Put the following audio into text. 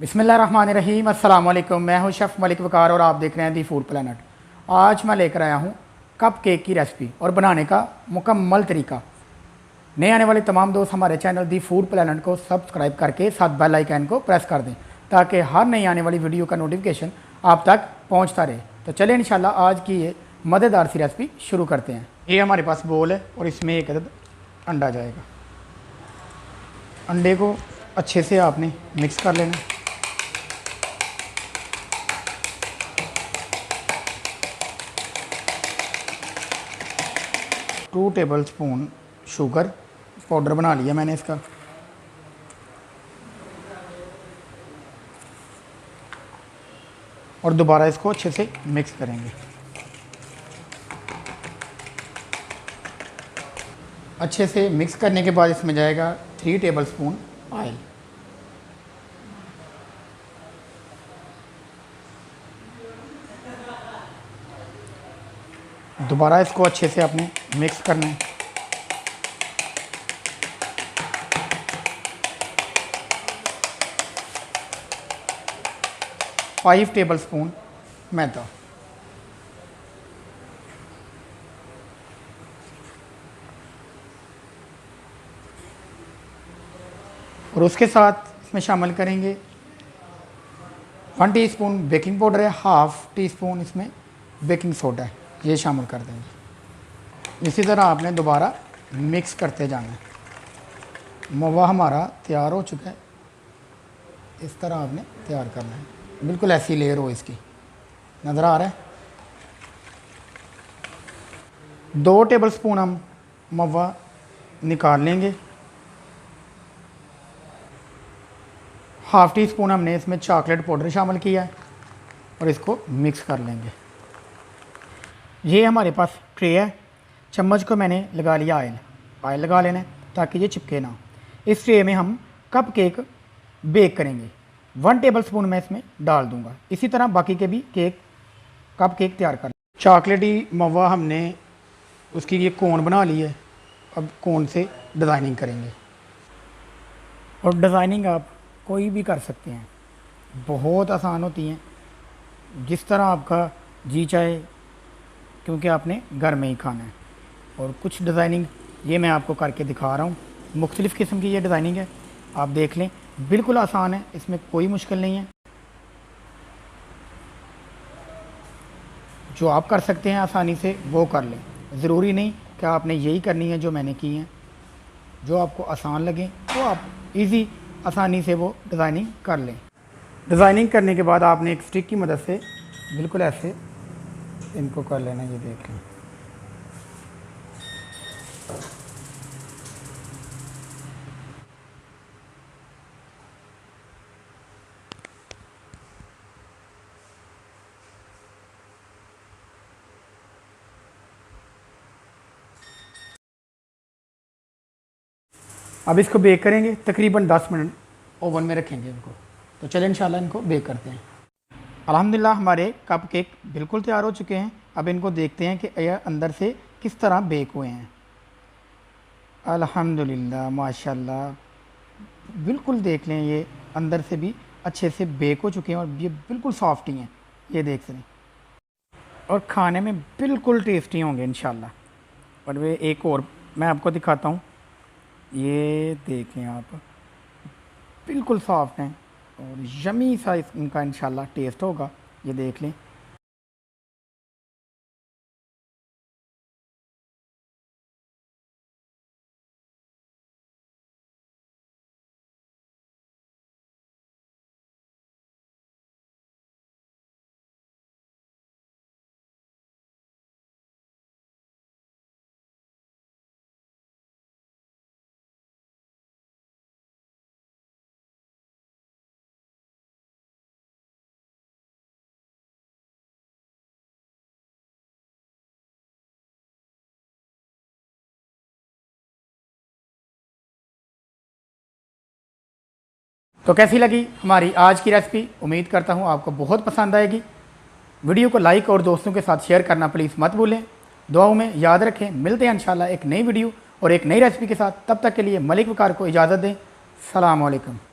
बिस्मिल्लाहिर्रहमानिर्रहीम। अस्सलाम वालेकुम। मैं हूं शेफ़ मलिक वकार और आप देख रहे हैं दी फूड प्लानट। आज मैं लेकर आया हूं कप केक की रेसिपी और बनाने का मुकम्मल तरीका। नए आने वाले तमाम दोस्त हमारे चैनल दी फूड प्लानट को सब्सक्राइब करके साथ बेल आइकन को प्रेस कर दें ताकि हर नई आने वाली वीडियो का नोटिफिकेशन आप तक पहुँचता रहे। तो चलिए इंशाल्लाह आज की ये मज़ेदार सी रेसिपी शुरू करते हैं। ये हमारे पास बोल है और इसमें एक अदद अंडा जाएगा। अंडे को अच्छे से आपने मिक्स कर लेना। Two tablespoon sugar powder बना लिया मैंने इसका। और दोबारा इसको अच्छे से मिक्स करेंगे। अच्छे से मिक्स करने के बाद इसमें जाएगा 3 टेबल स्पून ऑयल। दोबारा इसको अच्छे से आपने मिक्स करना है। फाइव टेबल स्पून मैदा। और उसके साथ इसमें शामिल करेंगे 1 टीस्पून बेकिंग पाउडर है, हाफ़ टी स्पून इसमें बेकिंग सोडा है, ये शामिल कर देंगे। इसी तरह आपने दोबारा मिक्स करते जाना है। मवा हमारा तैयार हो चुका है। इस तरह आपने तैयार करना है, बिल्कुल ऐसी लेयर हो इसकी, नज़र आ रहा है। 2 टेबल स्पून हम मवा निकाल लेंगे। हाफ़ टी स्पून हमने इसमें चॉकलेट पाउडर शामिल किया है और इसको मिक्स कर लेंगे। ये हमारे पास ट्रे है। चम्मच को मैंने लगा लिया ऑयल लगा लेना है ताकि ये चिपके ना। इस ट्रे में हम कप केक बेक करेंगे। 1 टेबल स्पून मैं इसमें डाल दूंगा। इसी तरह बाकी के भी कप केक तैयार कर। चॉकलेटी मवा हमने उसकी ये कोन बना ली है। अब कोन से डिज़ाइनिंग करेंगे और डिज़ाइनिंग आप कोई भी कर सकते हैं, बहुत आसान होती हैं, जिस तरह आपका जी चाहे, क्योंकि आपने घर में ही खाना है। और कुछ डिज़ाइनिंग ये मैं आपको करके दिखा रहा हूँ। मुख्तलिफ़ किस्म की ये डिज़ाइनिंग है, आप देख लें, बिल्कुल आसान है, इसमें कोई मुश्किल नहीं है। जो आप कर सकते हैं आसानी से वो कर लें। ज़रूरी नहीं कि आपने यही करनी है जो मैंने की है। जो आपको आसान लगे वो आप आसानी से वो डिज़ाइनिंग कर लें। डिज़ाइनिंग करने के बाद आपने एक स्टिक की मदद से बिल्कुल ऐसे इनको कर लेना। ये देख लें। अब इसको बेक करेंगे, तकरीबन 10 मिनट ओवन में रखेंगे इनको। तो चलिए इंशाल्लाह इनको बेक करते हैं। अल्हम्दुलिल्लाह हमारे कप केक बिल्कुल तैयार हो चुके हैं। अब इनको देखते हैं कि यह अंदर से किस तरह बेक हुए हैं। अल्हम्दुलिल्लाह माशाल्लाह, बिल्कुल देख लें, ये अंदर से भी अच्छे से बेक हो चुके हैं और ये बिल्कुल सॉफ्ट ही हैं, ये देख लें। और खाने में बिल्कुल टेस्टी होंगे इंशाल्लाह। और वे एक और मैं आपको दिखाता हूँ, ये देखें आप, बिल्कुल सॉफ्ट हैं और यमी सा इनका इंशाल्लाह टेस्ट होगा, ये देख लें। तो कैसी लगी हमारी आज की रेसिपी? उम्मीद करता हूँ आपको बहुत पसंद आएगी। वीडियो को लाइक और दोस्तों के साथ शेयर करना प्लीज़ मत भूलें। दुआओं में याद रखें। मिलते हैं इंशाल्लाह एक नई वीडियो और एक नई रेसिपी के साथ। तब तक के लिए मलिक वकार को इजाज़त दें। सलाम अलैकुम।